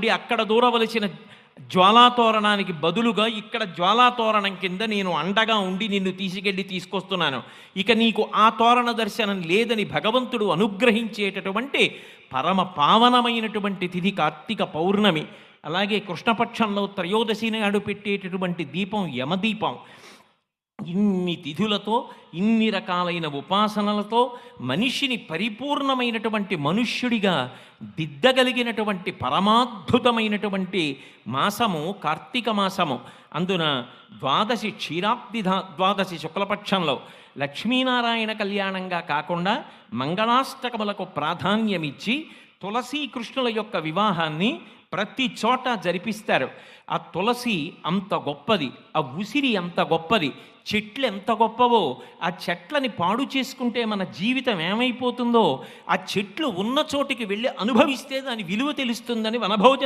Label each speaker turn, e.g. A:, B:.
A: అక్కడ దూరవలసిన జ్వాలాతోరణానికి బదులుగా ఇక్కడ జ్వాలాతోరణం కింద నేను అండగా ఉండి నిన్ను తీసుకొస్తున్నాను. ఇక నీకు ఆ తోరణ దర్శనం లేదని భగవంతుడు అనుగ్రహించేటటువంటి పరమ పావనమైనటువంటి తిథి కార్తీక పౌర్ణమి. అలాగే కృష్ణపక్షంలో త్రయోదశి నాడు పెట్టేటటువంటి దీపం యమదీపం. ఇన్ని తిథులతో, ఇన్ని రకాలైన ఉపాసనలతో మనిషిని పరిపూర్ణమైనటువంటి మనుష్యుడిగా దిద్దగలిగినటువంటి పరమాద్భుతమైనటువంటి మాసము కార్తీక మాసము. అందున ద్వాదశి ద్వాదశి శుక్లపక్షంలో లక్ష్మీనారాయణ కళ్యాణంగా కాకుండా మంగళాష్టకములకు ప్రాధాన్యమిచ్చి తులసీకృష్ణుల యొక్క వివాహాన్ని ప్రతి చోట జరిపిస్తారు. ఆ తులసి అంత గొప్పది, ఆ ఉసిరి అంత గొప్పది, చెట్లు ఎంత గొప్పవో. ఆ చెట్లని పాడు చేసుకుంటే మన జీవితం ఏమైపోతుందో, ఆ చెట్లు ఉన్న చోటికి వెళ్ళి అనుభవిస్తే దాని విలువ తెలుస్తుందని వనభోజన